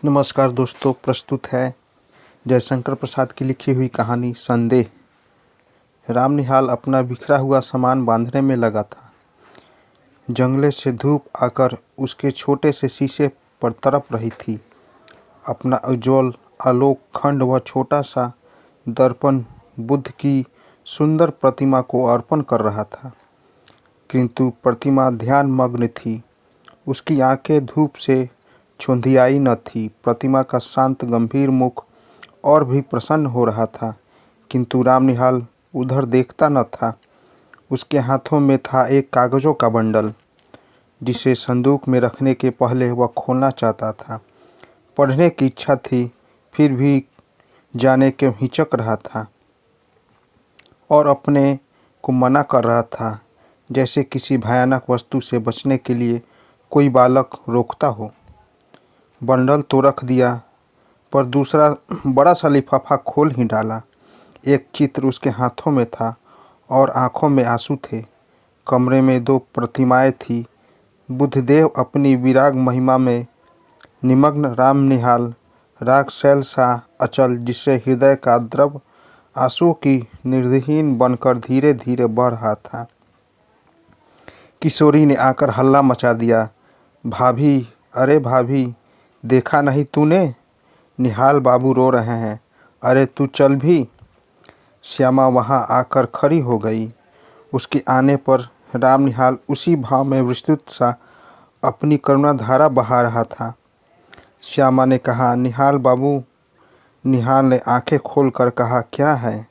नमस्कार दोस्तों, प्रस्तुत है जयशंकर प्रसाद की लिखी हुई कहानी संदेह। राम निहाल अपना बिखरा हुआ सामान बांधने में लगा था। जंगले से धूप आकर उसके छोटे से शीशे पर तड़प रही थी। अपना उज्ज्वल आलोक खंड व छोटा सा दर्पण बुद्ध की सुंदर प्रतिमा को अर्पण कर रहा था, किंतु प्रतिमा ध्यान मग्न थी। उसकी आंखें धूप से छुंधियाई न थी। प्रतिमा का शांत गंभीर मुख और भी प्रसन्न हो रहा था, किंतु राम निहाल उधर देखता न था। उसके हाथों में था एक कागज़ों का बंडल, जिसे संदूक में रखने के पहले वह खोलना चाहता था। पढ़ने की इच्छा थी, फिर भी जाने के हिचक रहा था और अपने को मना कर रहा था, जैसे किसी भयानक वस्तु से बचने के लिए कोई बालक रोकता हो। बंडल तो रख दिया, पर दूसरा बड़ा सा लिफाफा खोल ही डाला। एक चित्र उसके हाथों में था और आंखों में आंसू थे। कमरे में दो प्रतिमाएं थी। बुद्धदेव अपनी विराग महिमा में निमग्न, राम निहाल राग शैल सा अचल, जिससे हृदय का द्रव आंसुओं की निर्दहीन बनकर धीरे धीरे बह रहा था। किशोरी ने आकर हल्ला मचा दिया, भाभी, अरे भाभी, देखा नहीं तूने? निहाल बाबू रो रहे हैं। अरे तू चल भी। श्यामा वहां आकर खड़ी हो गई। उसके आने पर राम निहाल उसी भाव में विस्तृत सा अपनी करुणा धारा बहा रहा था। श्यामा ने कहा, निहाल बाबू। निहाल ने आंखें खोलकर कहा, क्या है?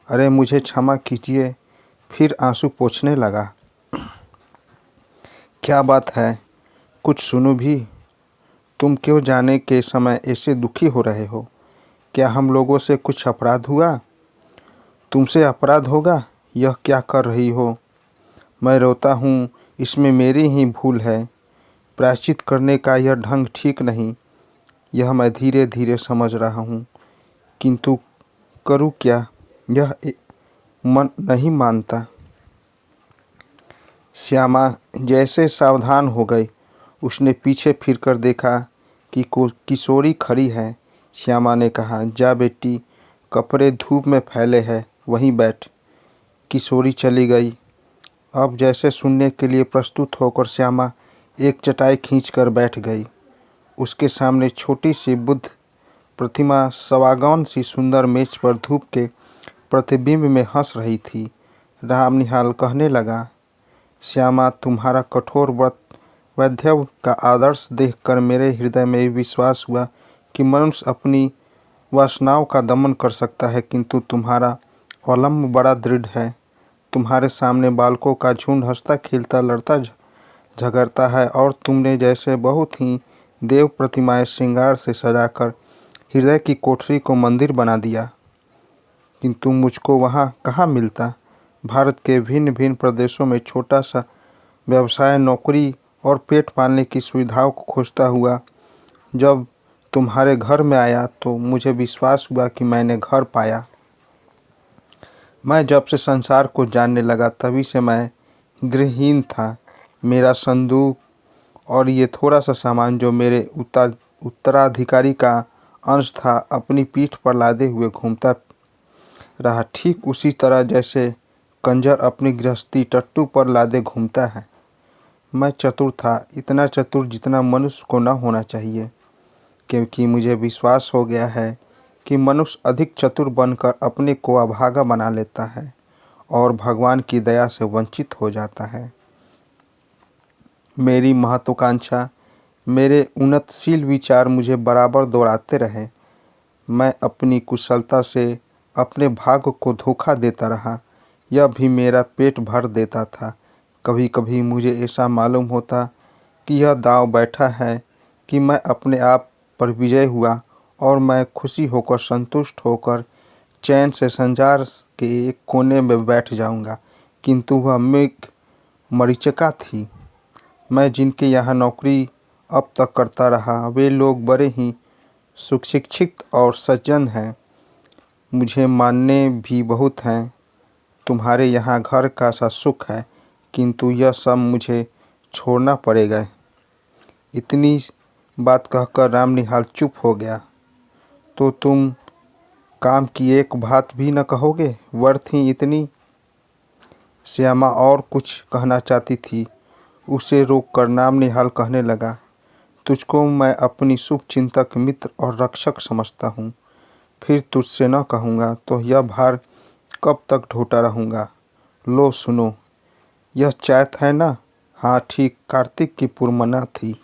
अरे मुझे क्षमा कीजिए। फिर आंसू पोंछने लगा। क्या बात है? कुछ सुनो भी। तुम क्यों जाने के समय ऐसे दुखी हो रहे हो? क्या हम लोगों से कुछ अपराध हुआ? तुमसे अपराध होगा? यह क्या कर रही हो? मैं रोता हूँ, इसमें मेरी ही भूल है। प्रायश्चित करने का यह ढंग ठीक नहीं। यह मैं धीरे धीरे समझ रहा हूँ, किंतु करूँ क्या? यह मन नहीं मानता। श्यामा जैसे सावधान हो गई। उसने पीछे फिरकर देखा कि किशोरी खड़ी है। श्यामा ने कहा, जा बेटी, कपड़े धूप में फैले हैं, वहीं बैठ। किशोरी चली गई। अब जैसे सुनने के लिए प्रस्तुत होकर श्यामा एक चटाई खींचकर बैठ गई। उसके सामने छोटी सी बुद्ध प्रतिमा सवागौन सी सुंदर मेज पर धूप के प्रतिबिंब में हंस रही थी। राम निहाल कहने लगा, श्यामा, तुम्हारा कठोर व्रत वैधव्य का आदर्श देखकर मेरे हृदय में विश्वास हुआ कि मनुष्य अपनी वासनाओं का दमन कर सकता है, किंतु तुम्हारा अवलंब बड़ा दृढ़ है। तुम्हारे सामने बालकों का झुंड हंसता खेलता लड़ता झगड़ता है, और तुमने जैसे बहुत ही देव प्रतिमाएं श्रृंगार से सजाकर हृदय की कोठरी को मंदिर बना दिया, किंतु मुझको वहाँ कहाँ मिलता। भारत के भिन्न भिन्न प्रदेशों में छोटा सा व्यवसाय, नौकरी और पेट पालने की सुविधाओं को खोजता हुआ जब तुम्हारे घर में आया तो मुझे विश्वास हुआ कि मैंने घर पाया। मैं जब से संसार को जानने लगा तभी से मैं गृहहीन था। मेरा संदूक और ये थोड़ा सा सामान जो मेरे उत्तराधिकारी का अंश था, अपनी पीठ पर लादे हुए घूमता रहा, ठीक उसी तरह जैसे कंजर अपनी गृहस्थी टट्टू पर लादे घूमता है। मैं चतुर था, इतना चतुर जितना मनुष्य को न होना चाहिए, क्योंकि मुझे विश्वास हो गया है कि मनुष्य अधिक चतुर बनकर अपने को अभागा बना लेता है और भगवान की दया से वंचित हो जाता है। मेरी महत्वाकांक्षा, मेरे उन्नतशील विचार मुझे बराबर दौड़ाते रहे। मैं अपनी कुशलता से अपने भाग्य को धोखा देता रहा। यह भी मेरा पेट भर देता था। कभी कभी मुझे ऐसा मालूम होता कि यह दांव बैठा है कि मैं अपने आप पर विजय हुआ और मैं खुशी होकर, संतुष्ट होकर चैन से संसार के एक कोने में बैठ जाऊंगा, किंतु वह मृग मरीचिका थी। मैं जिनके यहाँ नौकरी अब तक करता रहा, वे लोग बड़े ही सुशिक्षित और सज्जन हैं। मुझे मानने भी बहुत हैं। तुम्हारे यहाँ घर का सा सुख है, किंतु यह सब मुझे छोड़ना पड़ेगा। इतनी बात कहकर रामनिहाल चुप हो गया। तो तुम काम की एक बात भी न कहोगे? वर्थ ही इतनी। श्यामा और कुछ कहना चाहती थी। उसे रोककर रामनिहाल कहने लगा, तुझको मैं अपनी शुभ चिंतक, मित्र और रक्षक समझता हूँ। फिर तुझसे न कहूँगा तो यह भार कब तक ढोता रहूँगा। लो सुनो, यह चैत है ना? हाँ ठीक कार्तिक की पूर्णिमा थी।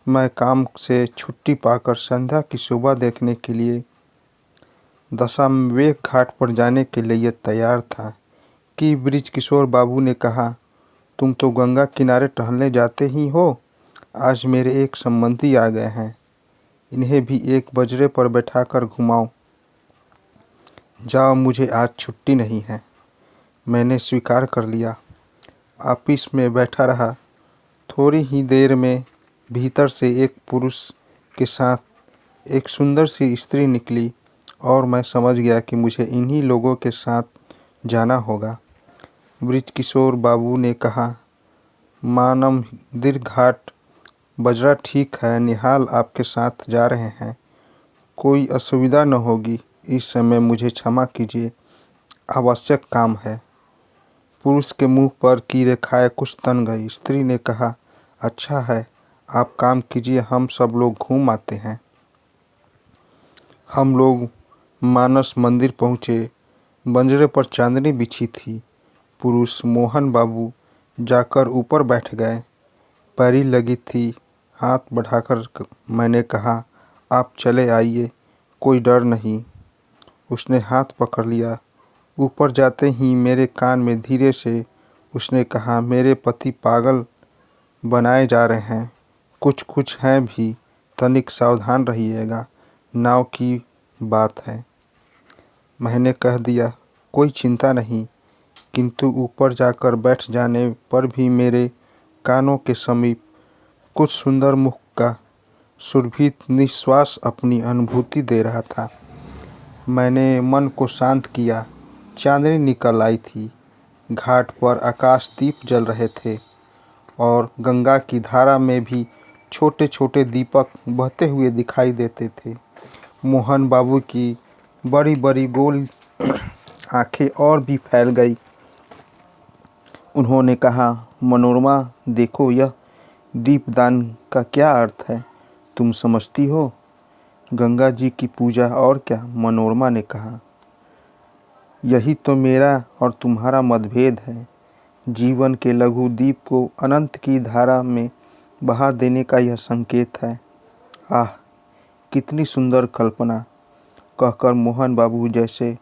मैं काम से छुट्टी पाकर संध्या की शोभा देखने के लिए दशाश्वमेध घाट पर जाने के लिए तैयार था कि बृजकिशोर बाबू ने कहा, तुम तो गंगा किनारे टहलने जाते ही हो। आज मेरे एक संबंधी आ गए हैं, इन्हें भी एक बजरे पर बैठाकर घुमाओ। जाओ, मुझे आज छुट्टी नहीं है। मैंने स्वीकार कर लिया। ऑफिस में बैठा रहा। थोड़ी ही देर में भीतर से एक पुरुष के साथ एक सुंदर सी स्त्री निकली और मैं समझ गया कि मुझे इन्हीं लोगों के साथ जाना होगा। बृजकिशोर बाबू ने कहा, मानम दीर्घ घाट बजरा ठीक है, निहाल आपके साथ जा रहे हैं। कोई असुविधा न होगी। इस समय मुझे क्षमा कीजिए, आवश्यक काम है। पुरुष के मुंह पर की रेखाएं कुछ तन गई। स्त्री ने कहा, अच्छा है, आप काम कीजिए, हम सब लोग घूम आते हैं। हम लोग मानस मंदिर पहुँचे। बंजरे पर चांदनी बिछी थी। पुरुष मोहन बाबू जाकर ऊपर बैठ गए। पैरी लगी थी। हाथ बढ़ाकर मैंने कहा, आप चले आइए, कोई डर नहीं। उसने हाथ पकड़ लिया। ऊपर जाते ही मेरे कान में धीरे से उसने कहा, मेरे पति पागल बनाए जा रहे हैं। कुछ कुछ हैं भी, तनिक सावधान रहिएगा, नाव की बात है। मैंने कह दिया, कोई चिंता नहीं। किंतु ऊपर जाकर बैठ जाने पर भी मेरे कानों के समीप कुछ सुंदर मुख का सुरभित निश्वास अपनी अनुभूति दे रहा था। मैंने मन को शांत किया। चांदनी निकल आई थी। घाट पर आकाश दीप जल रहे थे और गंगा की धारा में भी छोटे छोटे दीपक बहते हुए दिखाई देते थे। मोहन बाबू की बड़ी बड़ी गोल आंखें और भी फैल गई। उन्होंने कहा, मनोरमा देखो, यह दीपदान का क्या अर्थ है, तुम समझती हो? गंगा जी की पूजा और क्या। मनोरमा ने कहा, यही तो मेरा और तुम्हारा मतभेद है। जीवन के लघु दीप को अनंत की धारा में बहा देने का यह संकेत है। आह, कितनी सुंदर कल्पना। कहकर मोहन बाबू जैसे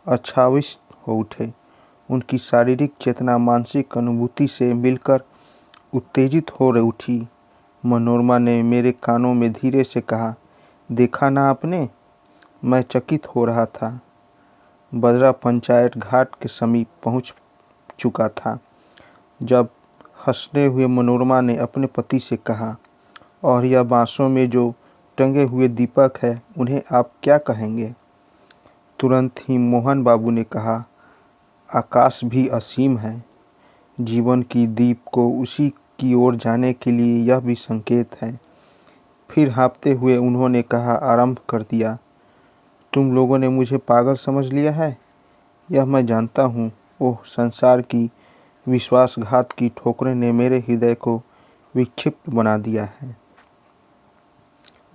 आच्छादित हो उठे। उनकी शारीरिक चेतना मानसिक अनुभूति से मिलकर उत्तेजित हो उठी। मनोरमा ने मेरे कानों में धीरे से कहा, देखा ना आपने? मैं चकित हो रहा था। बजरा पंचायत घाट के समीप पहुंच चुका था जब हंसते हुए मनोरमा ने अपने पति से कहा, और यह बांसों में जो टंगे हुए दीपक है, उन्हें आप क्या कहेंगे? तुरंत ही मोहन बाबू ने कहा, आकाश भी असीम है। जीवन की दीप को उसी की ओर जाने के लिए यह भी संकेत है। फिर हाँफते हुए उन्होंने कहा, आरंभ कर दिया। तुम लोगों ने मुझे पागल समझ लिया है, यह मैं जानता हूँ। ओह, संसार की विश्वासघात की ठोकरें ने मेरे हृदय को विक्षिप्त बना दिया है,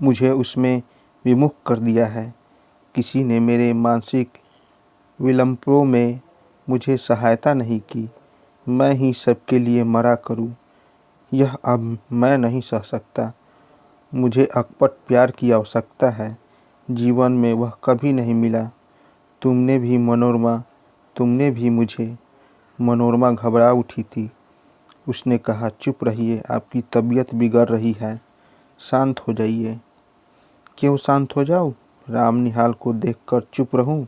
मुझे उसमें विमुख कर दिया है। किसी ने मेरे मानसिक विलंबों में मुझे सहायता नहीं की। मैं ही सबके लिए मरा करूं, यह अब मैं नहीं सह सकता। मुझे अकपट प्यार की आवश्यकता है। जीवन में वह कभी नहीं मिला। तुमने भी मनोरमा, तुमने भी मुझे। मनोरमा घबरा उठी थी। उसने कहा, चुप रहिए, आपकी तबीयत बिगड़ रही है, शांत हो जाइए। क्यों शांत हो जाऊं? रामनिहाल को देखकर चुप रहूं?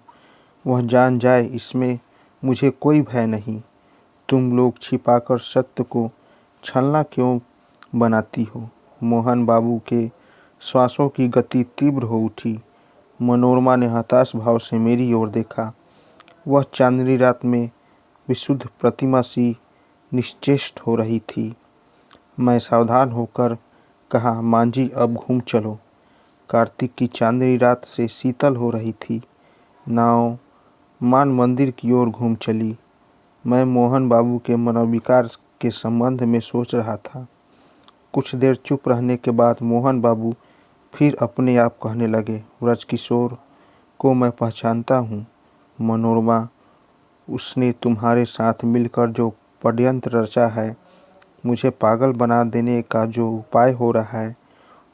वह जान जाए, इसमें मुझे कोई भय नहीं। तुम लोग छिपाकर सत्य को छलना क्यों बनाती हो? मोहन बाबू के श्वासों की गति तीव्र हो उठी। मनोरमा ने हताश भाव से मेरी ओर देखा। वह चांदनी रात में विशुद्ध प्रतिमा सी निश्चेष्ट हो रही थी। मैं सावधान होकर कहा, मांझी अब घूम चलो। कार्तिक की चांदनी रात से शीतल हो रही थी। नाव मान मंदिर की ओर घूम चली। मैं मोहन बाबू के मनोविकार के संबंध में सोच रहा था। कुछ देर चुप रहने के बाद मोहन बाबू फिर अपने आप कहने लगे, ब्रजकिशोर को मैं पहचानता हूँ। मनोरमा, उसने तुम्हारे साथ मिलकर जो षड्यंत्र रचा है, मुझे पागल बना देने का जो उपाय हो रहा है,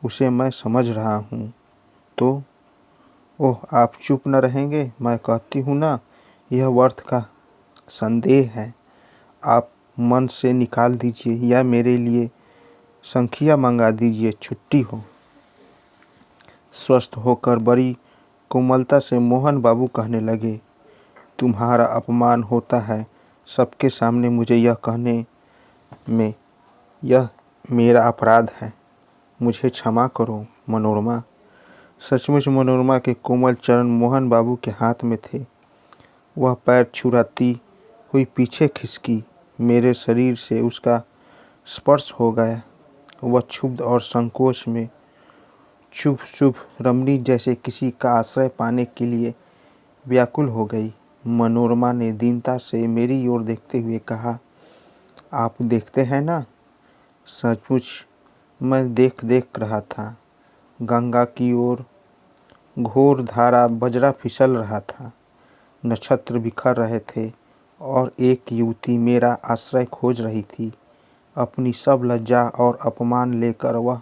उसे मैं समझ रहा हूँ। तो ओह, आप चुप न रहेंगे? मैं कहती हूँ ना, यह व्यर्थ का संदेह है। आप मन से निकाल दीजिए या मेरे लिए संखिया मंगा दीजिए, छुट्टी हो। स्वस्थ होकर बड़ी कोमलता से मोहन बाबू कहने लगे, तुम्हारा अपमान होता है सबके सामने मुझे यह कहने में। यह मेरा अपराध है, मुझे क्षमा करो मनोरमा। सचमुच मनोरमा के कोमल चरण मोहन बाबू के हाथ में थे। वह पैर छुड़ाती हुई पीछे खिसकी। मेरे शरीर से उसका स्पर्श हो गया। वह क्षुब्ध और संकोच में शुभ रमणी जैसे किसी का आश्रय पाने के लिए व्याकुल हो गई। मनोरमा ने दीनता से मेरी ओर देखते हुए कहा, आप देखते हैं ना? सचमुच मैं देख रहा था। गंगा की ओर घोर धारा बजरा फिसल रहा था। नक्षत्र बिखर रहे थे और एक युवती मेरा आश्रय खोज रही थी। अपनी सब लज्जा और अपमान लेकर वह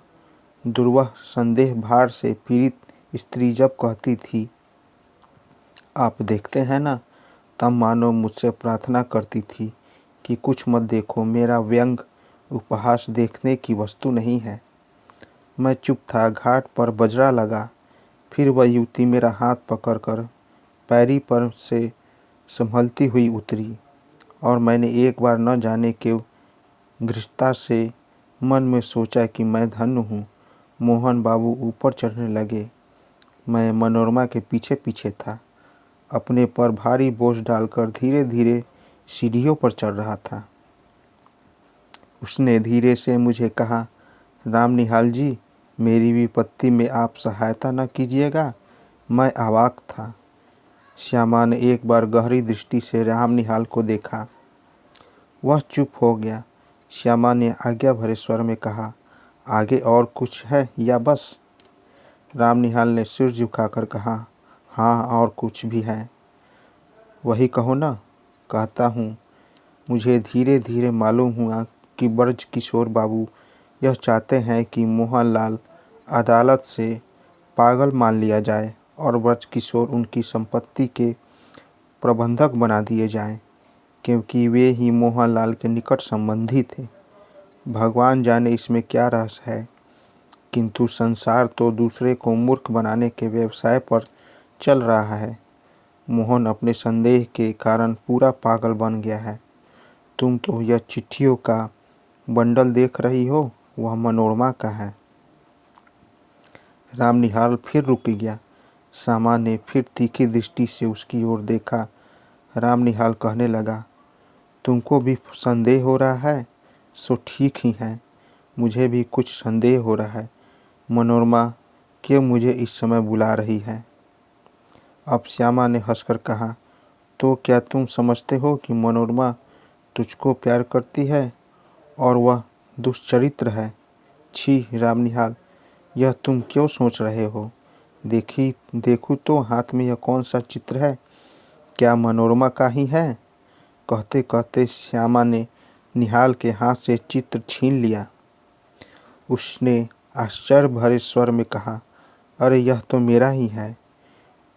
दुर्वह संदेह भार से पीड़ित स्त्री जब कहती थी, आप देखते हैं ना, तब मानो मुझसे प्रार्थना करती थी कि कुछ मत देखो, मेरा व्यंग उपहास देखने की वस्तु नहीं है। मैं चुप था। घाट पर बजरा लगा। फिर वह युवती मेरा हाथ पकड़कर पैरी पर से संभलती हुई उतरी और मैंने एक बार न जाने क्यों घृष्टता से मन में सोचा कि मैं धन्य हूँ। मोहन बाबू ऊपर चढ़ने लगे। मैं मनोरमा के पीछे पीछे था। अपने पर भारी बोझ डालकर धीरे धीरे सीढ़ियों पर चढ़ रहा था। उसने धीरे से मुझे कहा, राम निहाल जी, मेरी विपत्ति में आप सहायता न कीजिएगा। मैं अवाक था। श्यामा ने एक बार गहरी दृष्टि से राम निहाल को देखा। वह चुप हो गया। श्यामा ने आज्ञा भरे स्वर में कहा, आगे और कुछ है या बस? राम निहाल ने सिर झुकाकर कहा, हाँ, और कुछ भी है। वही कहो ना। कहता हूँ। मुझे धीरे धीरे मालूम हुआ कि ब्रजकिशोर बाबू यह चाहते हैं कि मोहनलाल अदालत से पागल मान लिया जाए और ब्रजकिशोर उनकी संपत्ति के प्रबंधक बना दिए जाएं, क्योंकि वे ही मोहनलाल के निकट संबंधी थे। भगवान जाने इसमें क्या रहस्य है, किंतु संसार तो दूसरे को मूर्ख बनाने के व्यवसाय पर चल रहा है। मोहन अपने संदेह के कारण पूरा पागल बन गया है। तुम तो यह चिट्ठियों का बंडल देख रही हो, वह मनोरमा का है। राम निहाल फिर रुक गया। श्यामा ने फिर तीखी दृष्टि से उसकी ओर देखा। राम निहाल कहने लगा, तुमको भी संदेह हो रहा है? सो ठीक ही है, मुझे भी कुछ संदेह हो रहा है। मनोरमा क्यों मुझे इस समय बुला रही है? अब श्यामा ने हंसकर कहा, तो क्या तुम समझते हो कि मनोरमा तुझको प्यार करती है और वह दुष्चरित्र है? छी राम निहाल, यह तुम क्यों सोच रहे हो? देखूँ तो हाथ में यह कौन सा चित्र है? क्या मनोरमा का ही है? कहते कहते श्यामा ने निहाल के हाथ से चित्र छीन लिया। उसने आश्चर्य भरे स्वर में कहा, अरे यह तो मेरा ही है।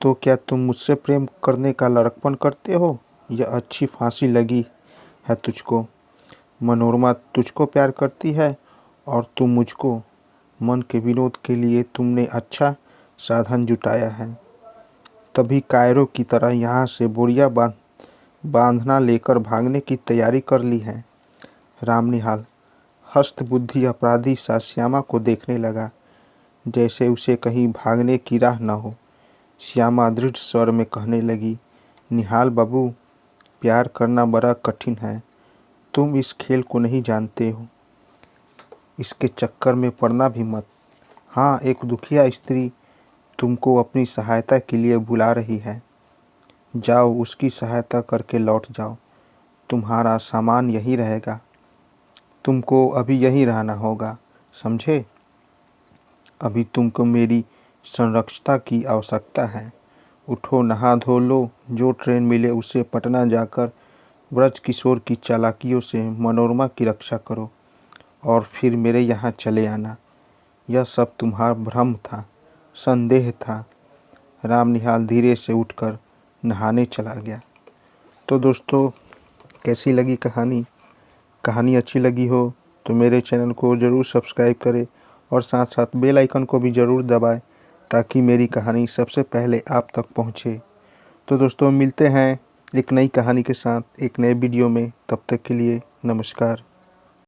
तो क्या तुम मुझसे प्रेम करने का लड़कपन करते हो? यह अच्छी फांसी लगी है तुझको। मनोरमा तुझको प्यार करती है और तुम मुझको। मन के विनोद के लिए तुमने अच्छा साधन जुटाया है। तभी कायरों की तरह यहाँ से बोरिया बांधना लेकर भागने की तैयारी कर ली है। राम निहाल हस्तबुद्धि अपराधी सा श्यामा को देखने लगा, जैसे उसे कहीं भागने की राह न हो। श्यामा दृढ़ स्वर में कहने लगी, निहाल बाबू, प्यार करना बड़ा कठिन है। तुम इस खेल को नहीं जानते हो। इसके चक्कर में पड़ना भी मत। हाँ, एक दुखिया स्त्री तुमको अपनी सहायता के लिए बुला रही है। जाओ, उसकी सहायता करके लौट जाओ। तुम्हारा सामान यहीं रहेगा, तुमको अभी यहीं रहना होगा, समझे? अभी तुमको मेरी संरक्षता की आवश्यकता है। उठो, नहा धो लो, जो ट्रेन मिले उससे पटना जाकर ब्रज किशोर की चालाकियों से मनोरमा की रक्षा करो और फिर मेरे यहाँ चले आना। यह सब तुम्हारा भ्रम था, संदेह था। रामनिहाल धीरे से उठकर नहाने चला गया। तो दोस्तों, कैसी लगी कहानी? कहानी अच्छी लगी हो तो मेरे चैनल को ज़रूर सब्सक्राइब करें और साथ साथ बेल आइकन को भी ज़रूर दबाएं ताकि मेरी कहानी सबसे पहले आप तक पहुंचे। तो दोस्तों, मिलते हैं एक नई कहानी के साथ एक नए वीडियो में। तब तक के लिए नमस्कार।